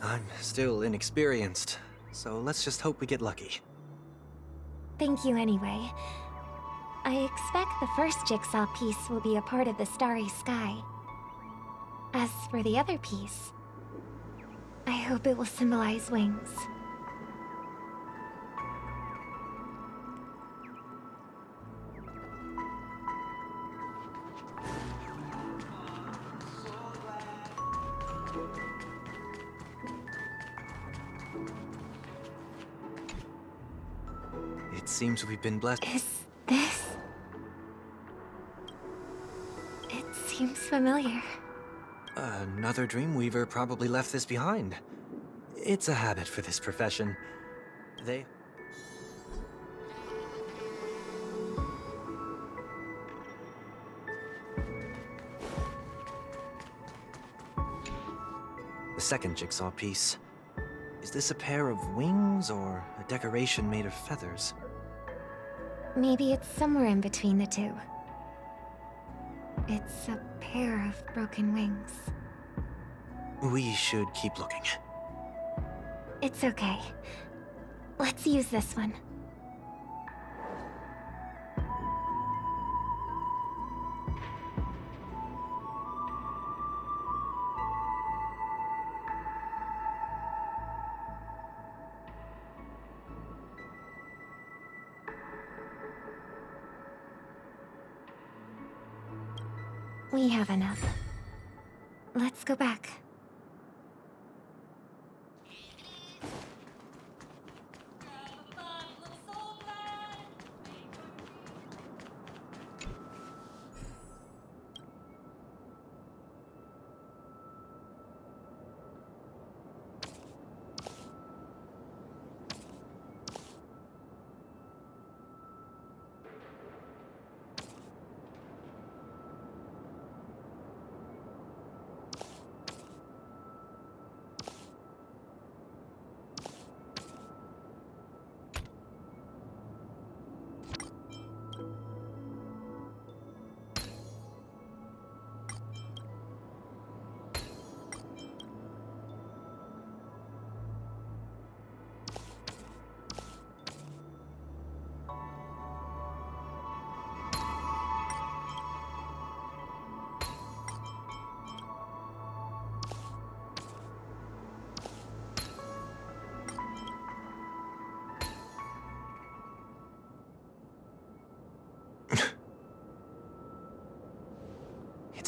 I'm still inexperienced, so let's just hope we get lucky. Thank you anyway. I expect the first jigsaw piece will be a part of the starry sky. As for the other piece, I hope it will symbolize wings. It seems we've been blessed. Is this... It seems familiar. Another Dreamweaver probably left this behind. It's a habit for this profession. The second jigsaw piece. Is this a pair of wings or a decoration made of feathers? Maybe it's somewhere in between the two. It's a pair of broken wings. We should keep looking. It's okay. Let's use this one. We have enough. Let's go back.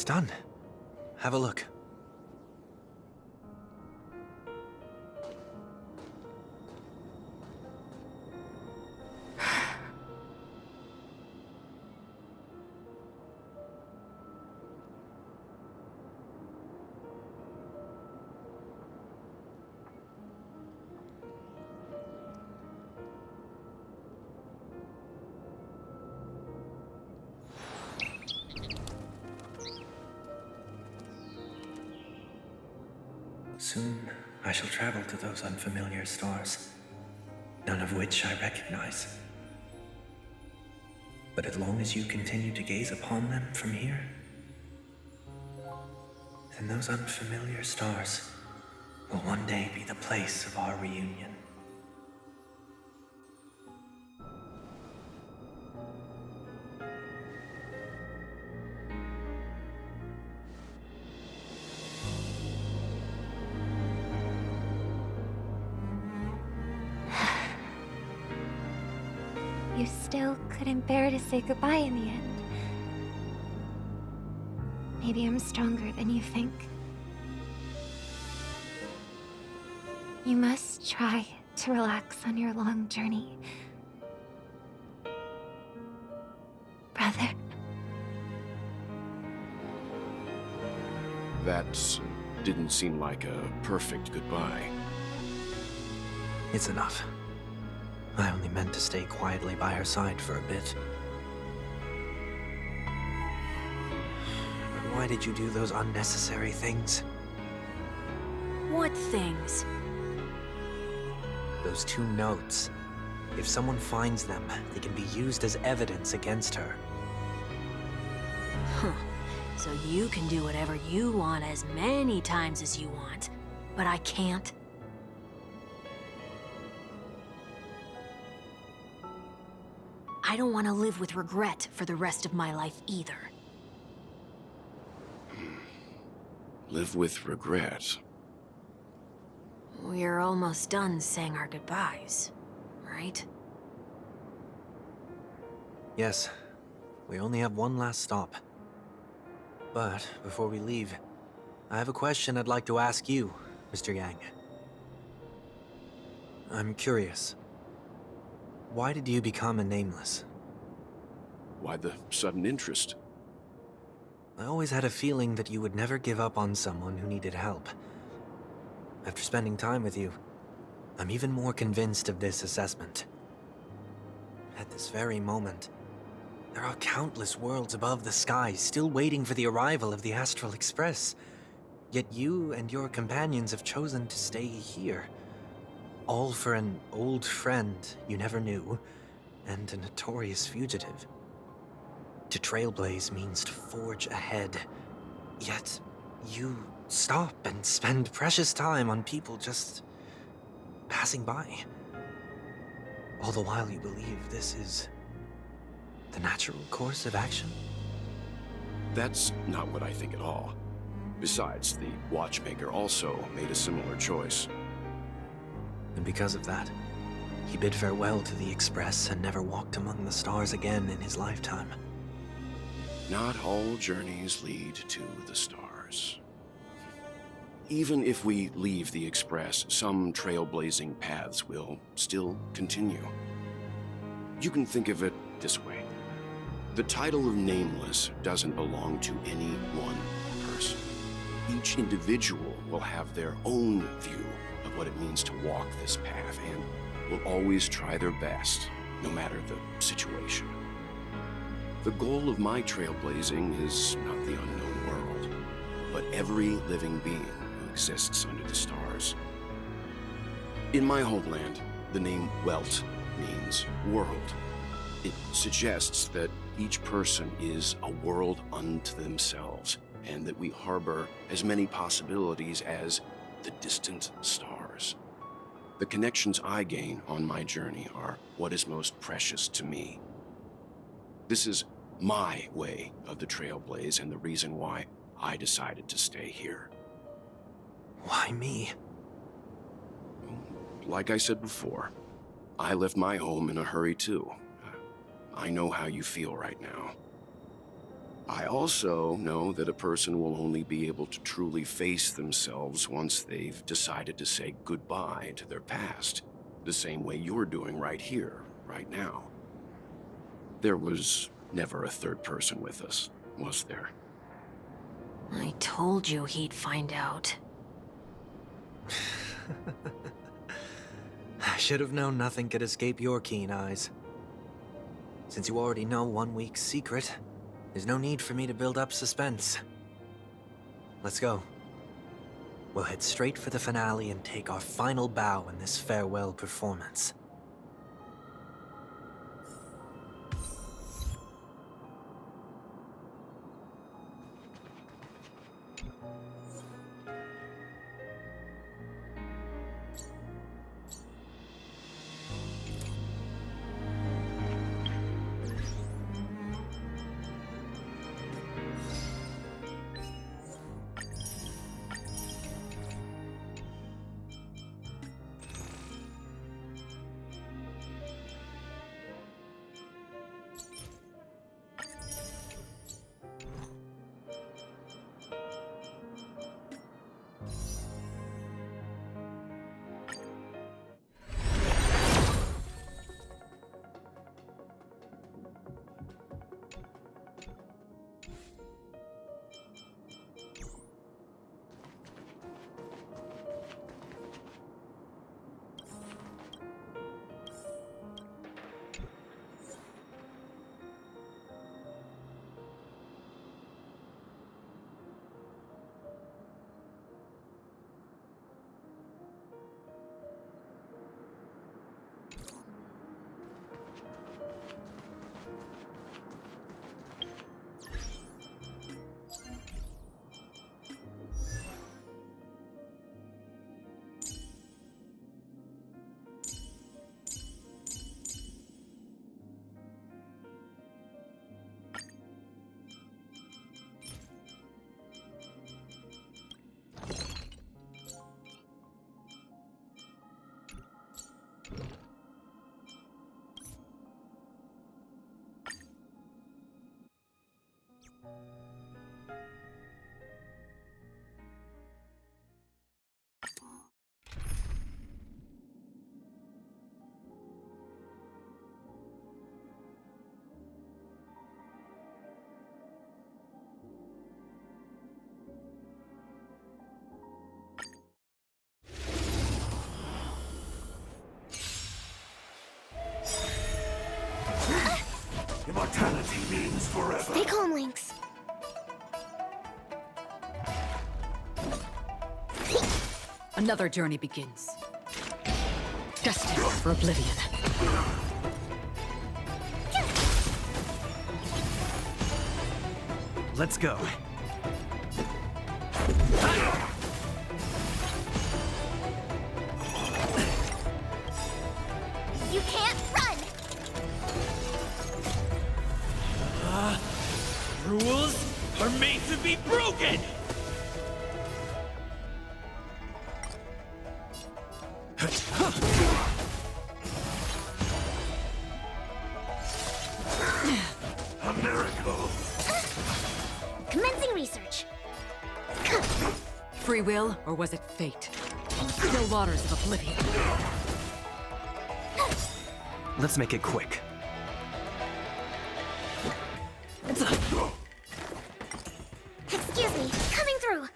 It's done. Have a look. Soon, I shall travel to those unfamiliar stars, none of which I recognize. But as long as you continue to gaze upon them from here, then those unfamiliar stars will one day be the place of our reunion. You still couldn't bear to say goodbye in the end. Maybe I'm stronger than you think. You must try to relax on your long journey. Brother. That didn't seem like a perfect goodbye. It's enough. I only meant to stay quietly by her side for a bit. But why did you do those unnecessary things? What things? Those 2 notes. If someone finds them, they can be used as evidence against her. Huh. So you can do whatever you want as many times as you want, but I can't? I don't want to live with regret for the rest of my life either. Live with regret. We're almost done saying our goodbyes, right? Yes, we only have one last stop. But before we leave, I have a question I'd like to ask you, Mr. Yang. I'm curious. Why did you become a Nameless? Why the sudden interest? I always had a feeling that you would never give up on someone who needed help. After spending time with you, I'm even more convinced of this assessment. At this very moment, there are countless worlds above the sky still waiting for the arrival of the Astral Express. Yet you and your companions have chosen to stay here. All for an old friend you never knew, and a notorious fugitive. To trailblaze means to forge ahead. Yet, you stop and spend precious time on people just passing by. All the while you believe this is the natural course of action. That's not what I think at all. Besides, the watchmaker also made a similar choice. And because of that, he bid farewell to the Express and never walked among the stars again in his lifetime. Not all journeys lead to the stars. Even if we leave the Express, some trailblazing paths will still continue. You can think of it this way. The title of Nameless doesn't belong to any one person. Each individual will have their own view of what it means to walk this path and will always try their best, no matter the situation. The goal of my trailblazing is not the unknown world, but every living being who exists under the stars. In my homeland, the name Welt means world. It suggests that each person is a world unto themselves, and that we harbor as many possibilities as the distant stars. The connections I gain on my journey are what is most precious to me. This is my way of the trailblaze and the reason why I decided to stay here. Why me? Like I said before, I left my home in a hurry too. I know how you feel right now. I also know that a person will only be able to truly face themselves once they've decided to say goodbye to their past, the same way you're doing right here, right now. There was never a third person with us, was there? I told you he'd find out. I should have known nothing could escape your keen eyes. Since you already know 1 week's secret, there's no need for me to build up suspense. Let's go. We'll head straight for the finale and take our final bow in this farewell performance. forever. Stay calm, Lynx. Another journey begins. Destined for oblivion. Let's go. You can't run! Rules are made to be broken! A miracle. Commencing research. Free will, or was it fate? On the still waters of oblivion. Let's make it quick. Excuse me, coming through.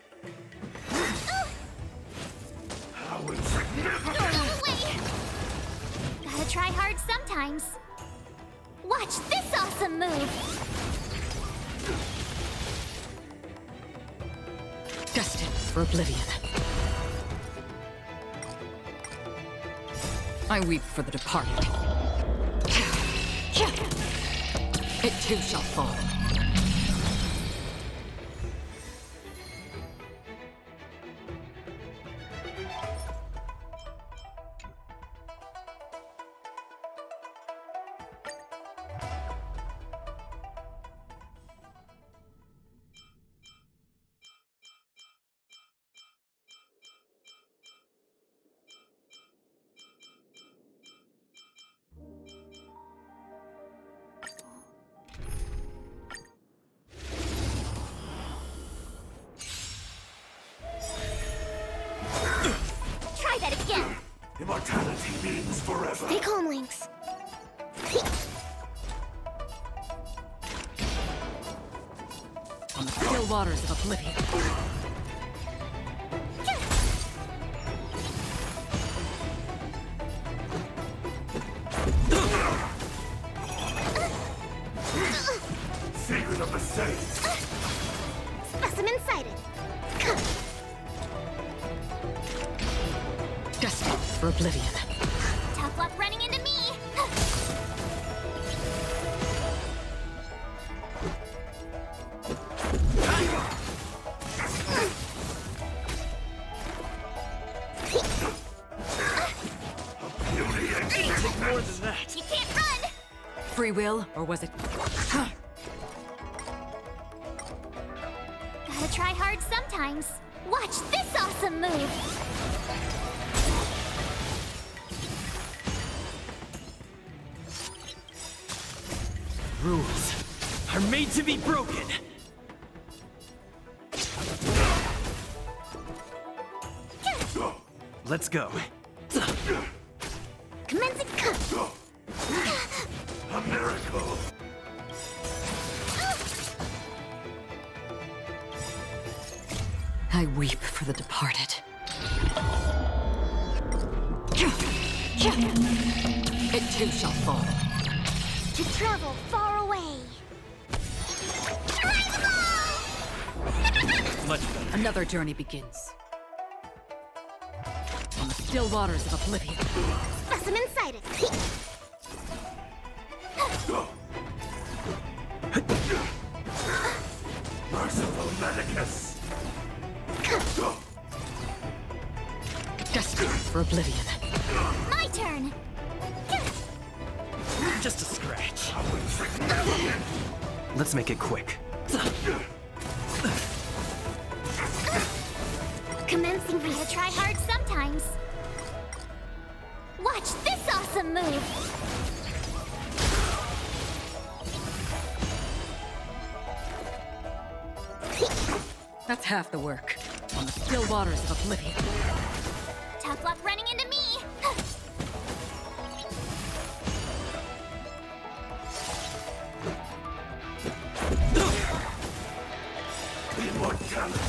How insignificant. Wait! Gotta try hard sometimes. Watch this awesome move! Destined for oblivion. I weep for the departed. It too shall fall. Try that again! Immortality means forever. Stay calm, Lynx. On the still waters of oblivion. Secret of the Saints. Specimen sighted. Destined for oblivion. Tough luck running into me! Take more than that. You can't run! Free will, or was it... Gotta try hard sometimes. Watch this awesome move! Rules are made to be broken. Let's go. Commencing A miracle. I weep for the departed. It too shall fall. to travel far away. Much better. Another journey begins. On the still waters of oblivion. Specimen sighted. Merciful Medicus. Destined for oblivion. My turn. Just a scratch. Let's make it quick. Commencing research. Gotta try hard sometimes. Watch this awesome move. That's half the work. On the still waters of oblivion. Tough luck running into me. Immortality.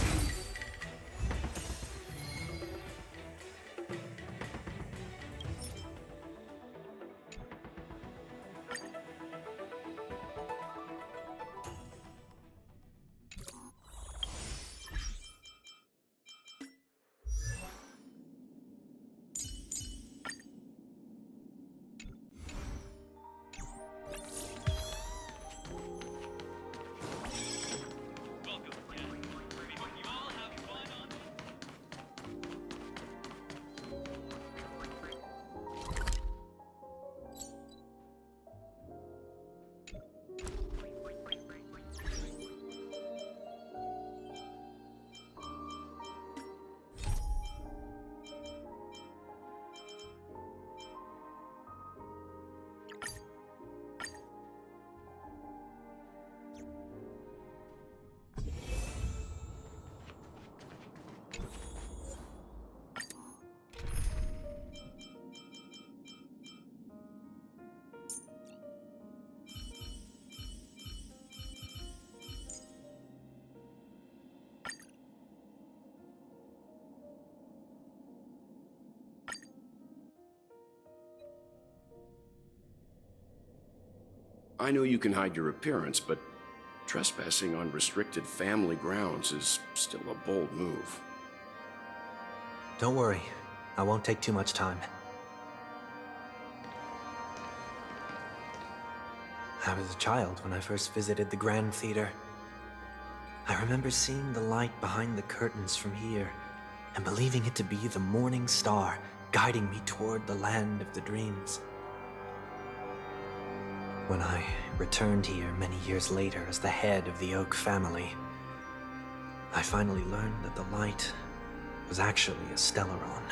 I know you can hide your appearance, but trespassing on restricted family grounds is still a bold move. Don't worry, I won't take too much time. I was a child when I first visited the Grand Theater. I remember seeing the light behind the curtains from here and believing it to be the morning star guiding me toward the land of the dreams. When I returned here many years later as the head of the Oak family, I finally learned that the light was actually a Stellaron.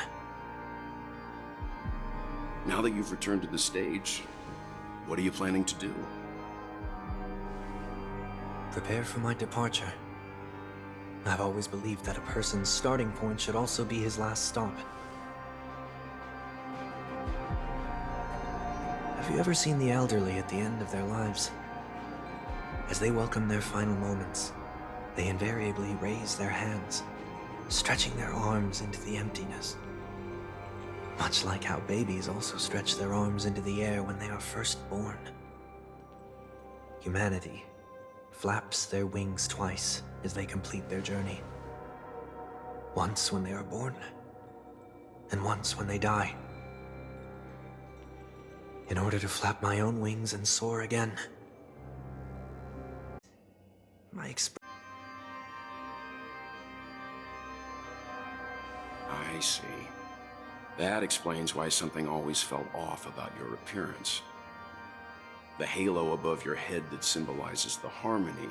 Now that you've returned to the stage, what are you planning to do? Prepare for my departure. I've always believed that a person's starting point should also be his last stop. Have you ever seen the elderly at the end of their lives? As they welcome their final moments, they invariably raise their hands, stretching their arms into the emptiness. Much like how babies also stretch their arms into the air when they are first born. Humanity flaps their wings twice as they complete their journey. Once when they are born, and once when they die. In order to flap my own wings and soar again. I see. That explains why something always felt off about your appearance. The halo above your head that symbolizes the harmony,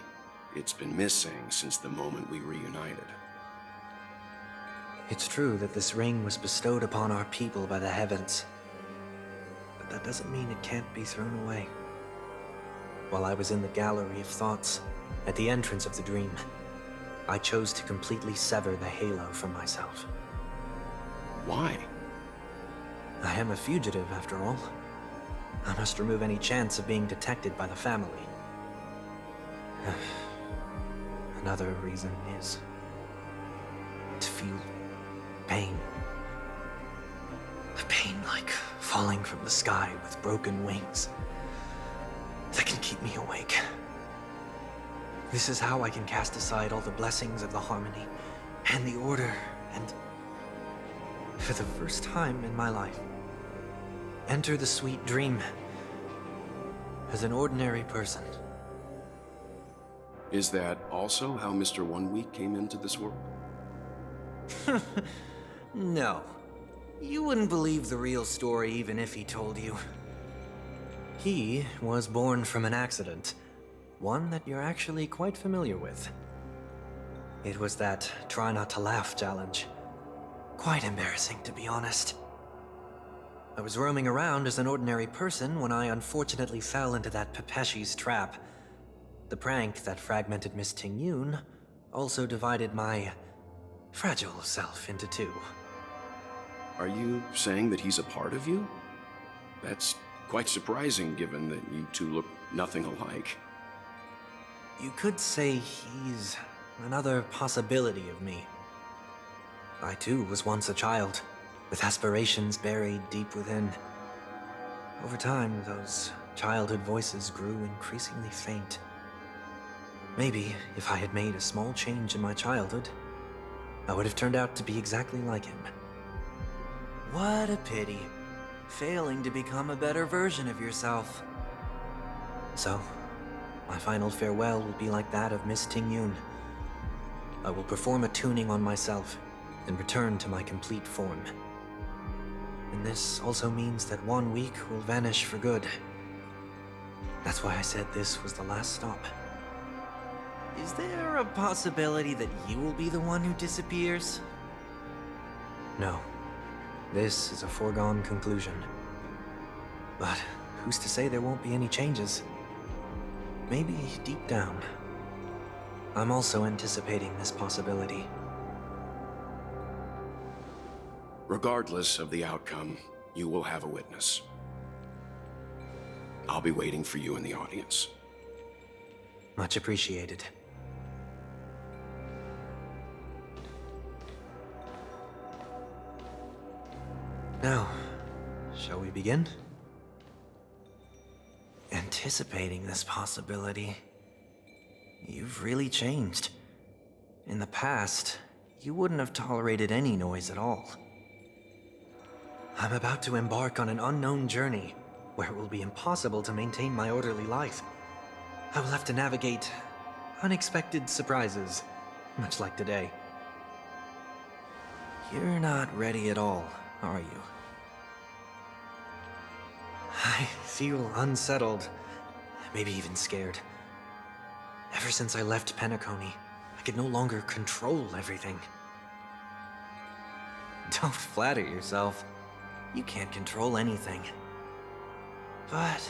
it's been missing since the moment we reunited. It's true that this ring was bestowed upon our people by the heavens. But that doesn't mean it can't be thrown away. While I was in the gallery of thoughts, at the entrance of the dream, I chose to completely sever the halo from myself. Why? I am a fugitive, after all. I must remove any chance of being detected by the family. Another reason is to feel pain. A pain like falling from the sky with broken wings that can keep me awake. This is how I can cast aside all the blessings of the harmony and the order and, for the first time in my life, enter the sweet dream as an ordinary person. Is that also how Mr. One Week came into this world? No. You wouldn't believe the real story even if he told you. He was born from an accident, one that you're actually quite familiar with. It was that try not to laugh challenge. Quite embarrassing, to be honest. I was roaming around as an ordinary person when I unfortunately fell into that Pepeshi's trap. The prank that fragmented Miss Ting-Yun also divided my fragile self into two. Are you saying that he's a part of you? That's quite surprising given that you two look nothing alike. You could say he's another possibility of me. I too was once a child, with aspirations buried deep within. Over time, those childhood voices grew increasingly faint. Maybe if I had made a small change in my childhood, I would have turned out to be exactly like him. What a pity, failing to become a better version of yourself. So, my final farewell will be like that of Miss Ting-Yun. I will perform a tuning on myself and return to my complete form. And this also means that 1 week will vanish for good. That's why I said this was the last stop. Is there a possibility that you will be the one who disappears? No. This is a foregone conclusion. But who's to say there won't be any changes? Maybe deep down, I'm also anticipating this possibility. Regardless of the outcome, you will have a witness. I'll be waiting for you in the audience. Much appreciated. Now, shall we begin? And anticipating this possibility. You've really changed. In the past, you wouldn't have tolerated any noise at all. I'm about to embark on an unknown journey where it will be impossible to maintain my orderly life. I will have to navigate unexpected surprises, much like today. You're not ready at all, are you? I feel unsettled, maybe even scared. Ever since I left Penacony, I could no longer control everything. Don't flatter yourself. You can't control anything. But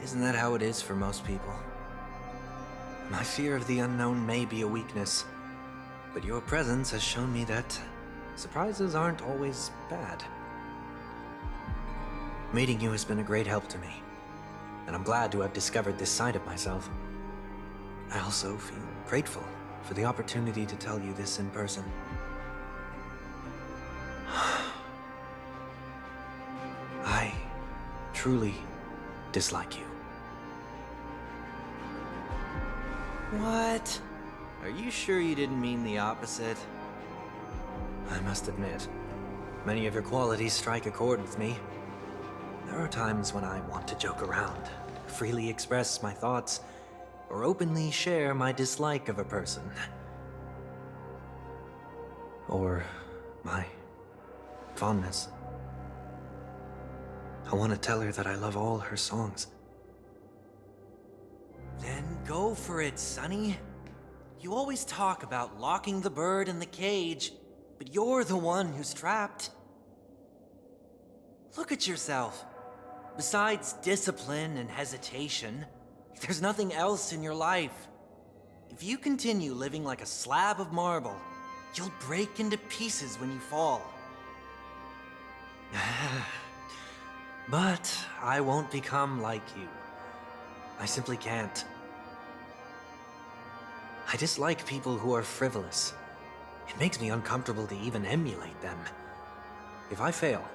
isn't that how it is for most people? My fear of the unknown may be a weakness, but your presence has shown me that surprises aren't always bad. Meeting you has been a great help to me, and I'm glad to have discovered this side of myself. I also feel grateful for the opportunity to tell you this in person. I truly dislike you. What? Are you sure you didn't mean the opposite? I must admit, many of your qualities strike a chord with me. There are times when I want to joke around, freely express my thoughts, or openly share my dislike of a person. Or my fondness. I want to tell her that I love all her songs. Then go for it, Sonny. You always talk about locking the bird in the cage, but you're the one who's trapped. Look at yourself. Besides discipline and hesitation, there's nothing else in your life. If you continue living like a slab of marble, you'll break into pieces when you fall. But I won't become like you. I simply can't. I dislike people who are frivolous. It makes me uncomfortable to even emulate them. If I fail,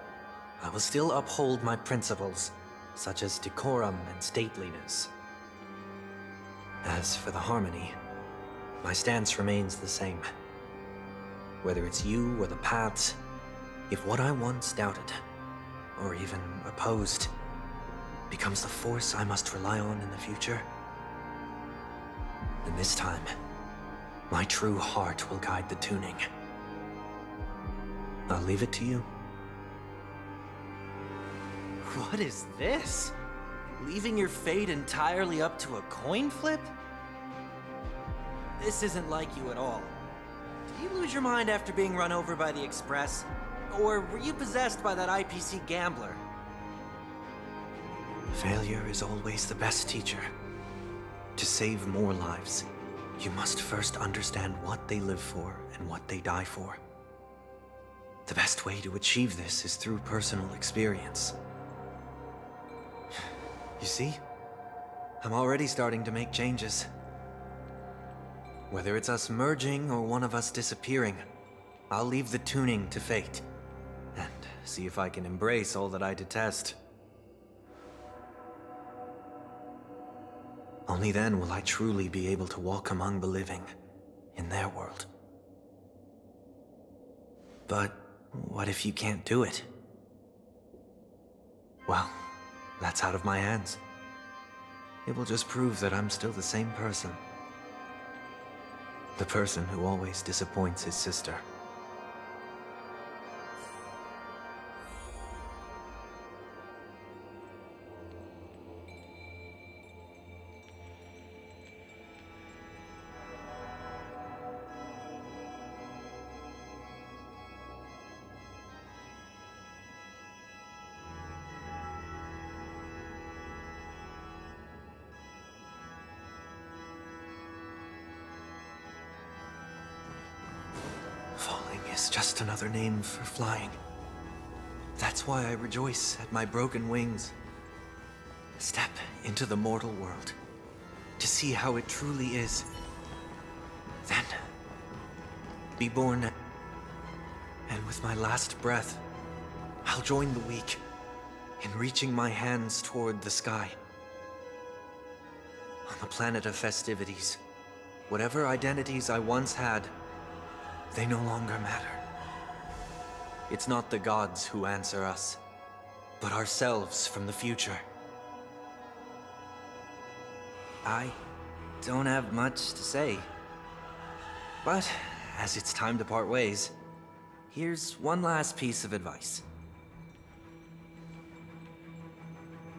I will still uphold my principles, such as decorum and stateliness. As for the harmony, my stance remains the same. Whether it's you or the paths, if what I once doubted, or even opposed, becomes the force I must rely on in the future, then this time, my true heart will guide the tuning. I'll leave it to you. What is this? Leaving your fate entirely up to a coin flip? This isn't like you at all. Did you lose your mind after being run over by the Express? Or were you possessed by that IPC gambler? Failure is always the best teacher. To save more lives, you must first understand what they live for and what they die for. The best way to achieve this is through personal experience. You see? I'm already starting to make changes. Whether it's us merging or one of us disappearing, I'll leave the tuning to fate, and see if I can embrace all that I detest. Only then will I truly be able to walk among the living, in their world. But what if you can't do it? Well, that's out of my hands. It will just prove that I'm still the same person. The person who always disappoints his sister. Falling is just another name for flying. That's why I rejoice at my broken wings. Step into the mortal world to see how it truly is. Then, be born, and with my last breath, I'll join the weak in reaching my hands toward the sky. On the planet of festivities, whatever identities I once had, they no longer matter. It's not the gods who answer us, but ourselves from the future. I don't have much to say. But, as it's time to part ways, here's one last piece of advice.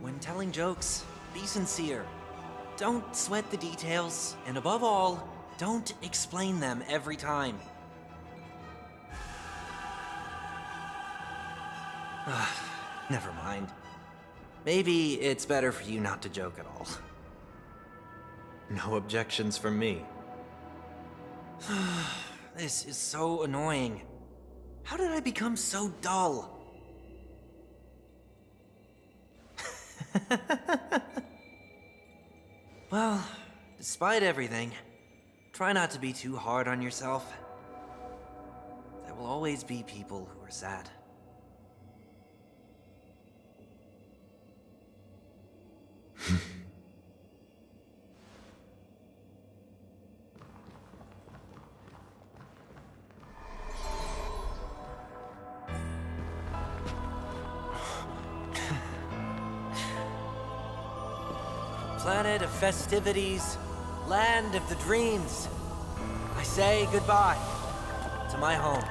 When telling jokes, be sincere. Don't sweat the details, and above all, don't explain them every time. Never mind. Maybe it's better for you not to joke at all. No objections from me. This is so annoying. How did I become so dull? Well, despite everything, try not to be too hard on yourself. There will always be people who are sad. Planet of festivities, land of the dreams. I say goodbye to my home.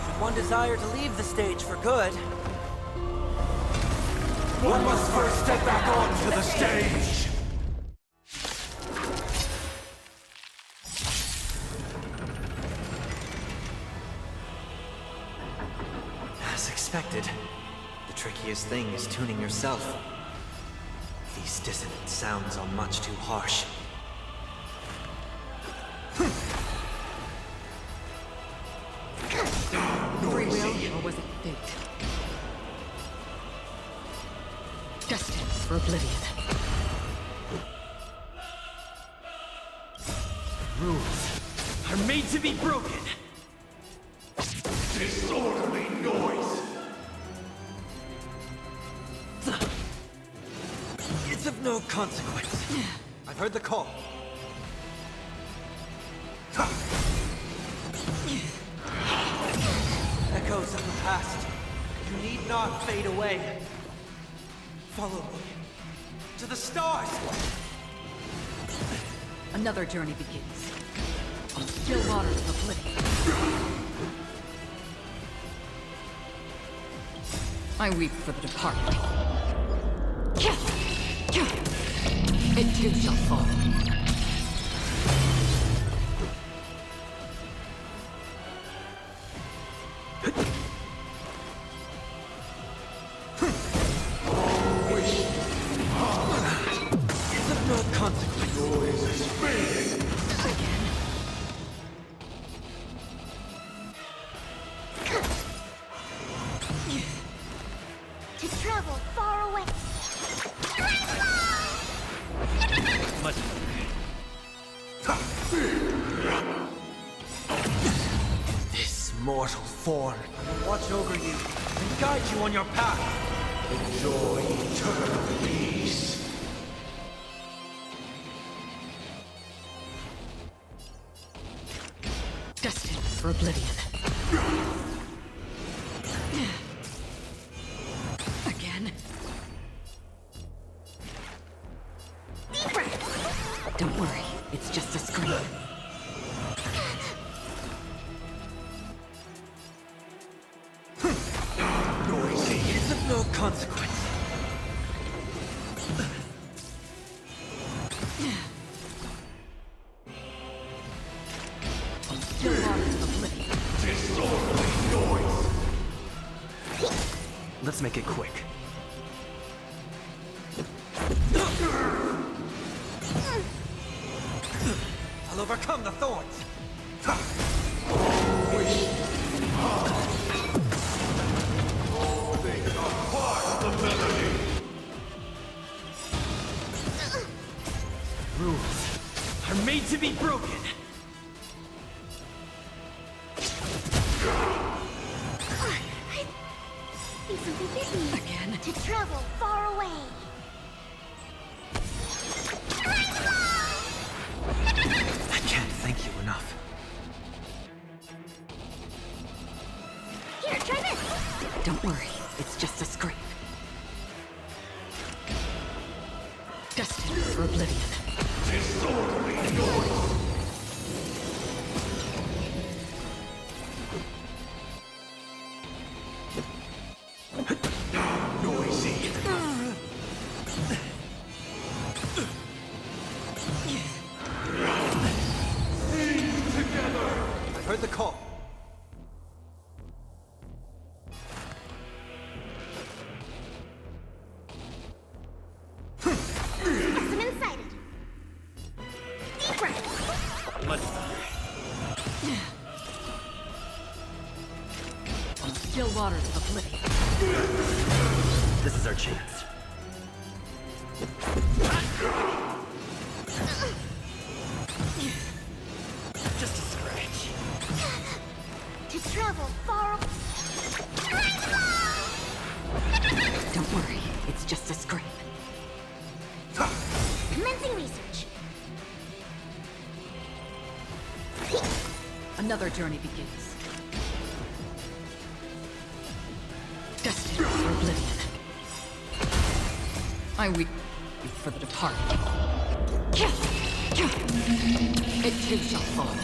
Should one desire to leave the stage for good, One must first step back onto the stage! as expected, the trickiest thing is tuning yourself. These dissonant sounds are much too harsh. Free will, or was it fate? Destined for oblivion. Rules are made to be broken. Disorderly noise! It's of no consequence. I've heard the call. Echoes of the past. You need not fade away. Follow me. To the stars! Another journey begins. On the still waters of oblivion. I weep for the departed. It too shall fall. It's of no consequence. Noise is fading! To travel far away. Much This mortal form will watch over you and guide you on your path. Enjoy eternal peace! Destined for oblivion. Again. Don't worry, it's just a scream. Noisy! It's of no consequence. On the still waters of oblivion. Disorderly noise! Let's make it quick. I'll overcome the thorns. rules are made to be broken. Something bit me. Again? To travel far away. Here, try this! Don't worry, it's just a scrape. Destined for oblivion. I heard the call. Specimen sighted. Deep breath. Much better. On the still waters of oblivion. This is our chance. Just a scratch. To travel far. Don't worry, it's just a scrape. Commencing research. Another journey begins. Destined for oblivion. I weep for the departed. It too shall fall.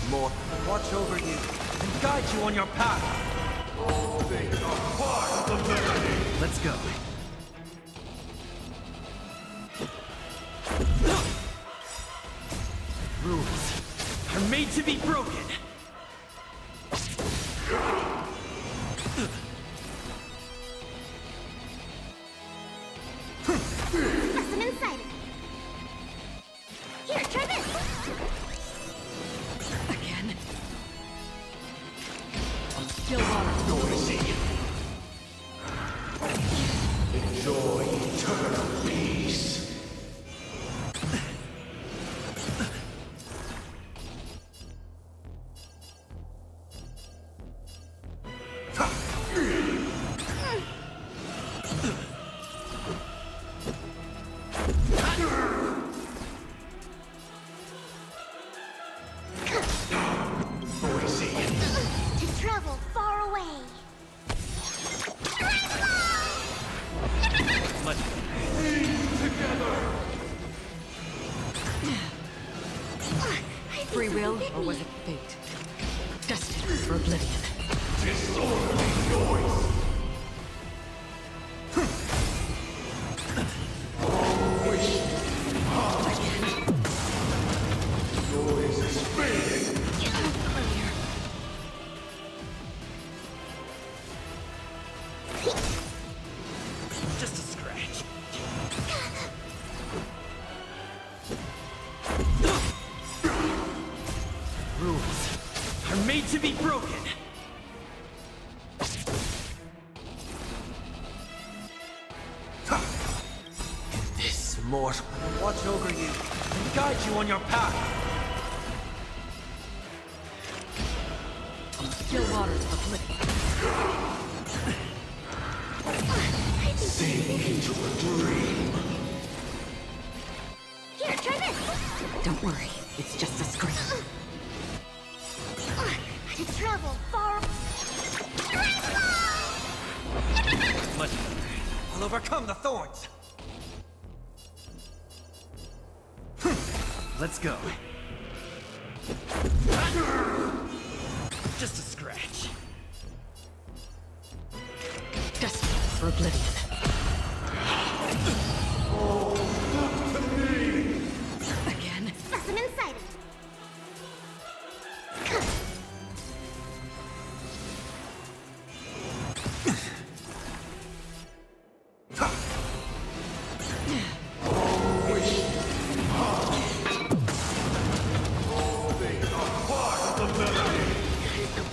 More. Watch over you and guide you on your path. Let's go. Rules are made to be broken. Specimen sighted. Here, try this. Again. On the still waters. Enjoy eternal peace. To travel far away. Much better. Free will, or was it fate? Destined for oblivion. Just a scratch. Rules are made to be broken. This mortal. Watch over you and guide you on your path. On the still waters of oblivion. Sink into a dream. Here, try this. Don't worry, it's just a scrape. To travel far. Much better. I'll overcome the thorns. Let's go. Just a scratch. Destined for oblivion. Again. Specimen sighted.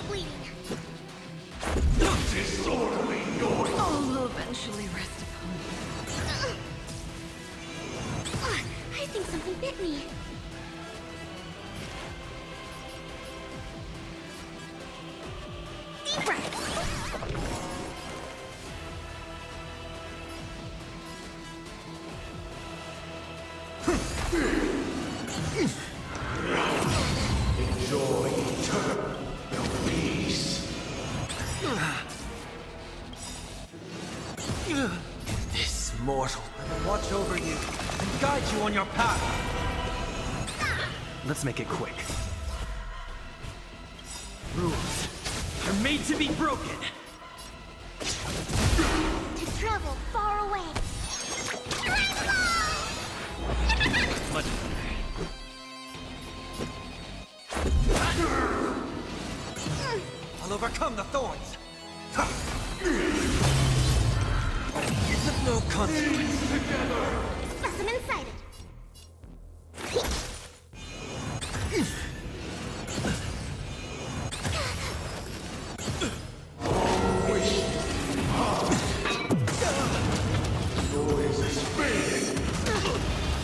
Bleeding. Disorderly noise. All will eventually rest upon me. Enjoy eternal peace. This mortal. Watch over you and guide you on your path. Let's make it quick. Rules are made to be broken. To travel far away. Much I'll overcome the thorns. It's of no consequence. Specimen sighted.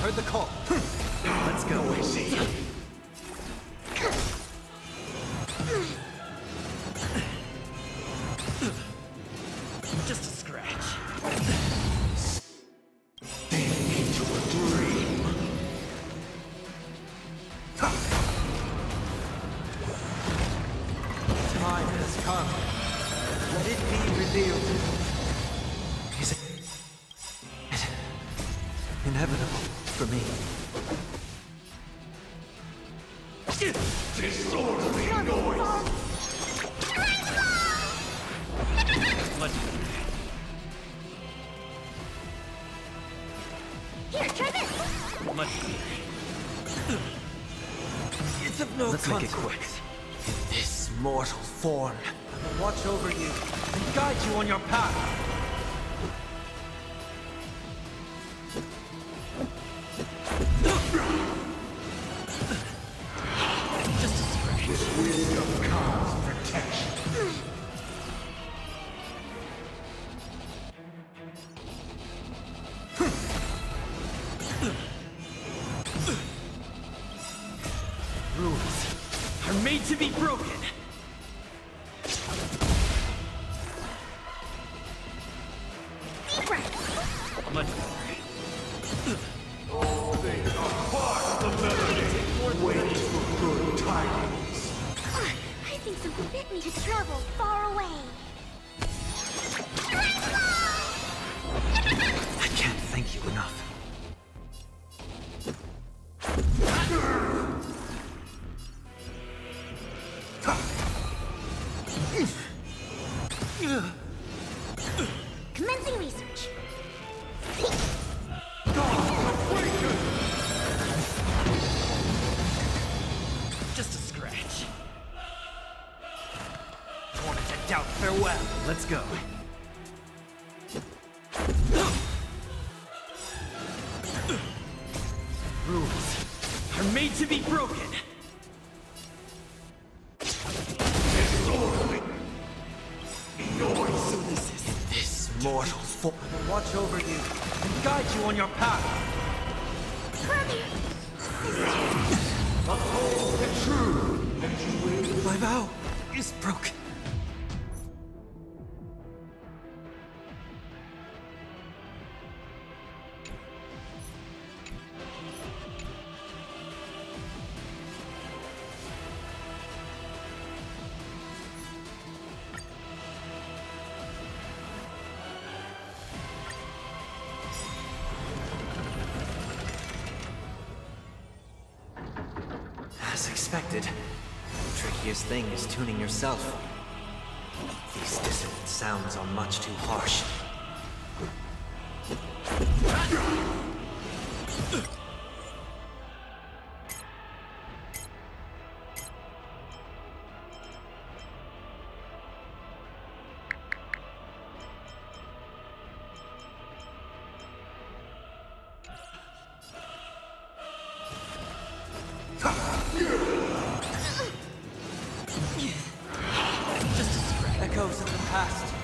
Heard the call. Let's go. Just a scratch. Into a dream. Time has come. Let it be revealed. Is it inevitable for me? Disorderly noise. Much Here, try this. Much It's of no Let's make it consequence. This mortal form. I'll watch over you and guide you on your path. Just a scratch. This wisdom comes protection. Rules are made to be broken. Deep breath. Much All things are part of the melody. Wait for good tidings. I think something bit me to travel far away. I can't thank you enough. Commencing research. Just a scratch. Torment to doubt farewell. Let's go. Rules are made to be broken. Disorderly noise. So this is This mortal form. watch over you and guide you on your path. Uphold the true, and you will. My vow is broken. As expected, the trickiest thing is tuning yourself. These dissonant sounds are much too harsh. Echoes of the past.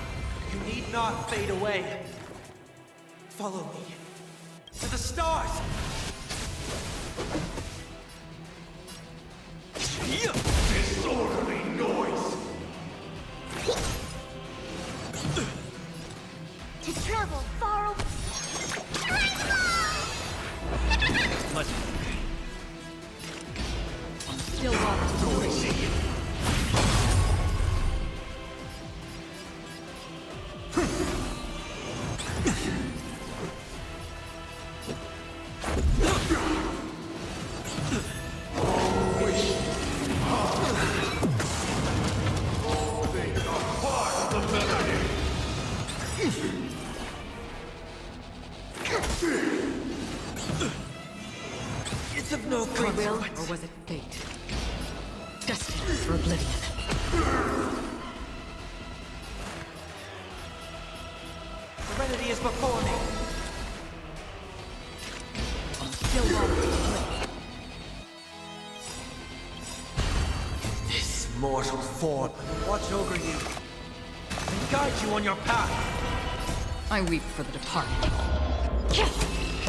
You need not fade away. Follow me. To the stars! Disorderly noise. To travel far away. Let's On the still waters of oblivion. It's of no Free will, or consequence. was it fate? Destined for oblivion. Serenity is before me. On the still waters of oblivion. This mortal form will watch over you and guide you on your path. I weep for the departed.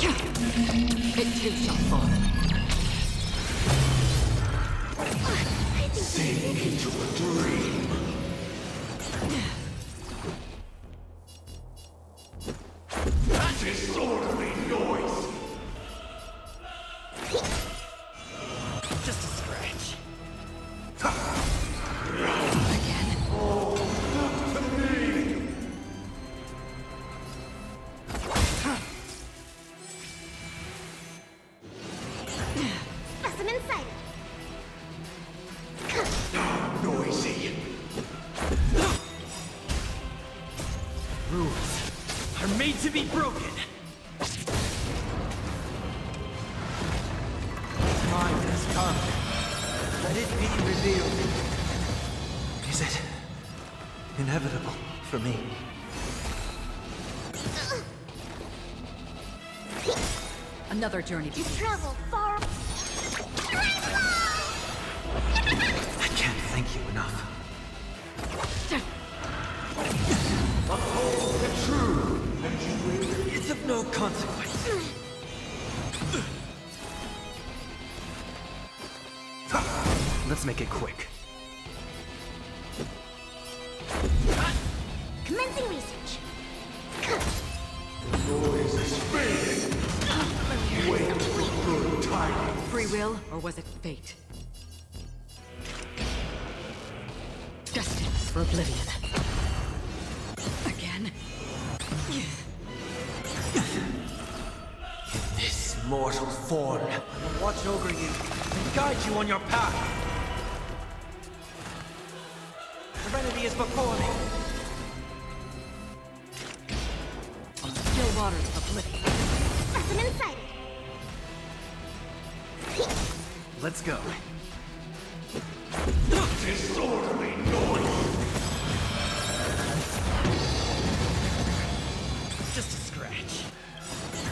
It too shall fall. Sink into a dream. Disorderly noise. Just a scratch. Again. Specimen sighted. Noisy. Rules are made to be broken. Time has come. Let it be revealed. Is it inevitable for me? Another journey You begins. travel far. I can't thank you enough. It's of no consequence. Let's make it quick. Commencing research. Noise is fading. Wait for good tidings. Free will, or was it fate? Destined for oblivion. Again. This mortal form will watch over you and guide you on your path. Serenity is before me. On the still waters of oblivion. Specimen sighted. Let's go. Disorderly noise. Just a scratch.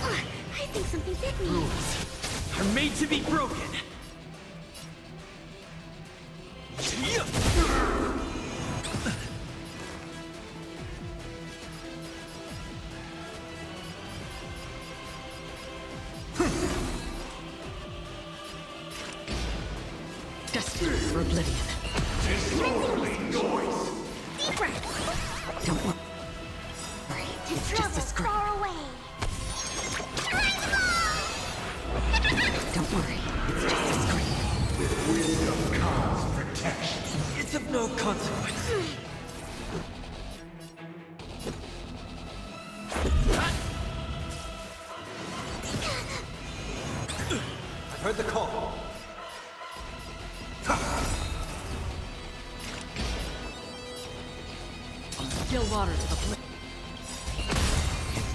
I think something bit me. Rules are made to be broken. Destined for oblivion. Disorderly noise. Deep breath. Don't worry. To It's travel just a scream. far away. Don't worry. It's just a scream. With wisdom comes protection. It's of no consequence. I've heard the call. On the still waters of oblivion.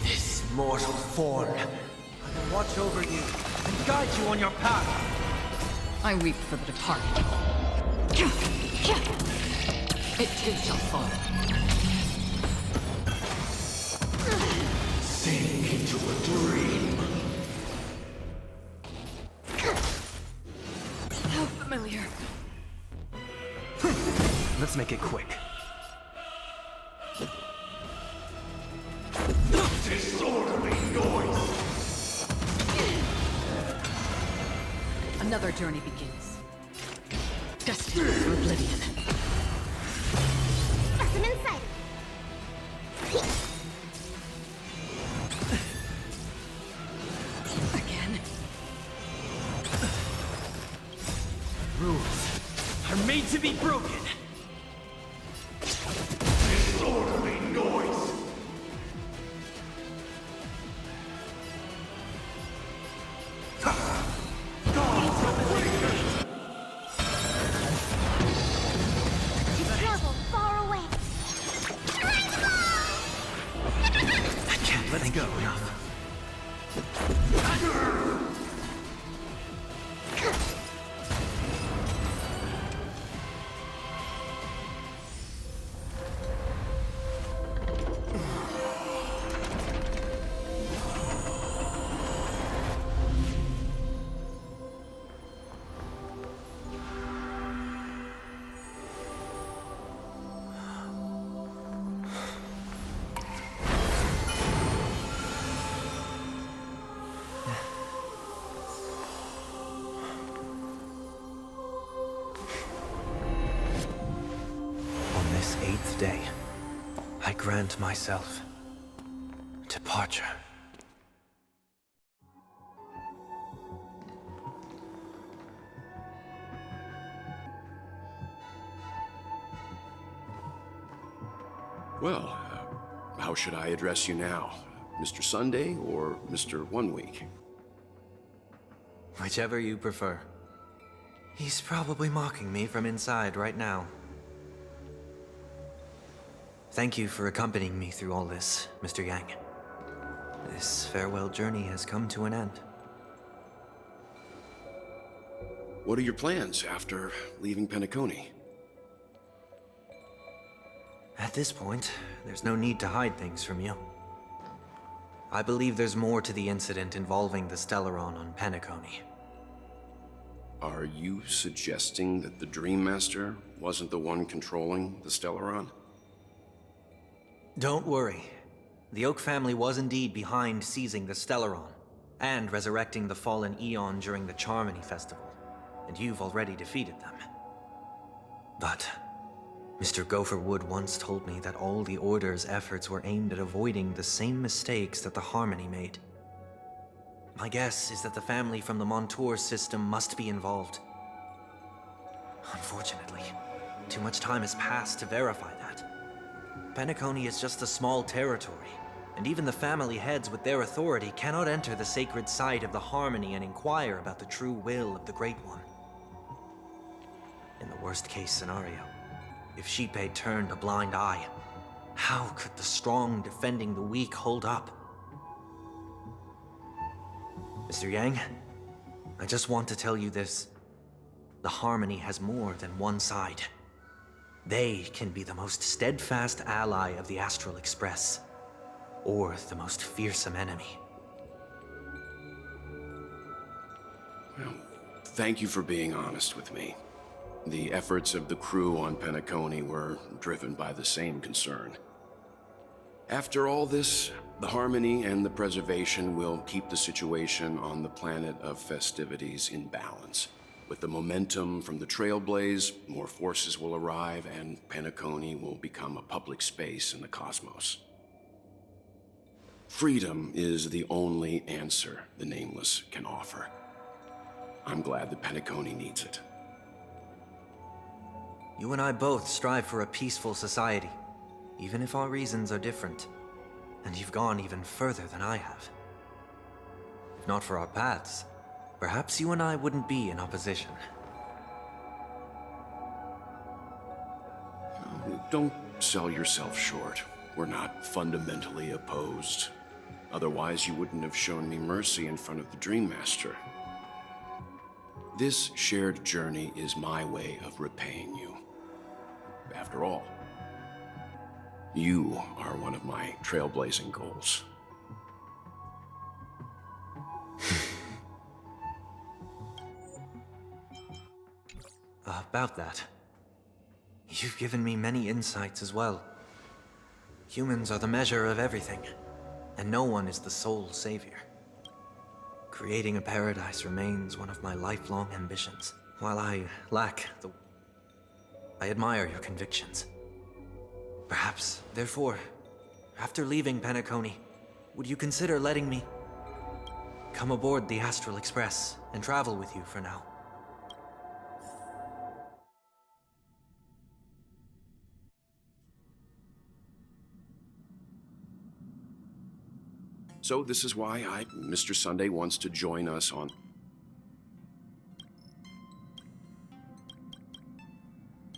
This mortal form will watch over you and guide you on your path. I weep for the departed. It too shall fall. Sink into a dream. How familiar. Let's make it quick. Disorderly noise. Another journey begins. Destined for oblivion. Specimen sighted. Again. to be broken. Disorderly noise! You travel far away. I can't let it go enough. On this 8th day, I grant myself departure. Well, how should I address you now? Mr. Sunday or Mr. One Week? Whichever you prefer. He's probably mocking me from inside right now. Thank you for accompanying me through all this, Mr. Yang. This farewell journey has come to an end. What are your plans after leaving Penacony? At this point, there's no need to hide things from you. I believe there's more to the incident involving the Stellaron on Penacony. Are you suggesting that the Dream Master wasn't the one controlling the Stellaron? Don't worry. The Oak family was indeed behind seizing the Stellaron, and resurrecting the fallen Eon during the Charmony Festival, and you've already defeated them. But Mr. Gopherwood once told me that all the Order's efforts were aimed at avoiding the same mistakes that the Harmony made. My guess is that the family from the Montour system must be involved. Unfortunately, too much time has passed to verify that. Penacony is just a small territory, and even the family heads with their authority cannot enter the sacred site of the Harmony and inquire about the true will of the Great One. In the worst-case scenario, if Sheepei turned a blind eye, how could the strong defending the weak hold up? Mr. Yang, I just want to tell you this. The Harmony has more than one side. They can be the most steadfast ally of the Astral Express, or the most fearsome enemy. Well, thank you for being honest with me. The efforts of the crew on Penacony were driven by the same concern. After all this, the Harmony and the Preservation will keep the situation on the planet of festivities in balance. With the momentum from the Trailblaze, more forces will arrive, and Penacony will become a public space in the cosmos. Freedom is the only answer the Nameless can offer. I'm glad that Penacony needs it. You and I both strive for a peaceful society, even if our reasons are different. And you've gone even further than I have. If not for our paths, perhaps you and I wouldn't be in opposition. Don't sell yourself short. We're not fundamentally opposed. Otherwise, you wouldn't have shown me mercy in front of the Dream Master. This shared journey is my way of repaying you. After all, you are one of my trailblazing goals. About that, you've given me many insights as well. Humans are the measure of everything, and no one is the sole savior. Creating a paradise remains one of my lifelong ambitions. While I lack the... I admire your convictions. Perhaps, therefore, after leaving Penacony, would you consider letting me come aboard the Astral Express and travel with you for now? So this is why Mr. Sunday wants to join us on...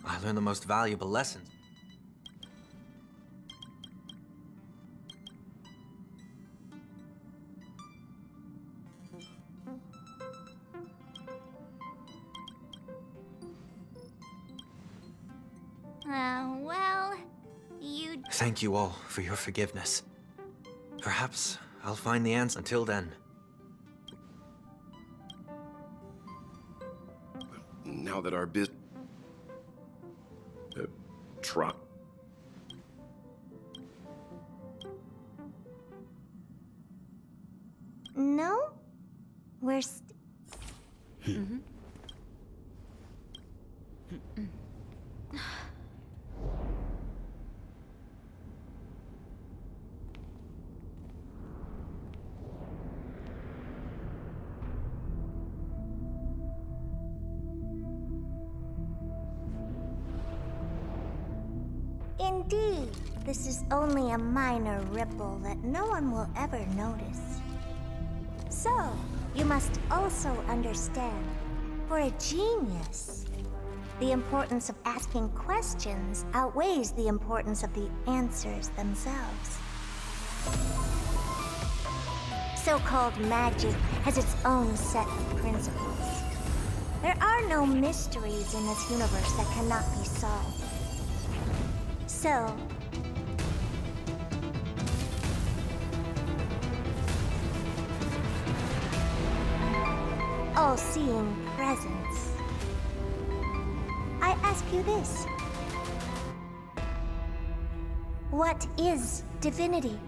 I learned the most valuable lessons. Well, you... Thank you all for your forgiveness. Perhaps I'll find the answer. Until then, Now that our truck... No? We're Indeed, this is only a minor ripple that no one will ever notice. So, you must also understand, for a genius, the importance of asking questions outweighs the importance of the answers themselves. So-called magic has its own set of principles. There are no mysteries in this universe that cannot be solved. So, all-seeing presence, I ask you this. What is divinity?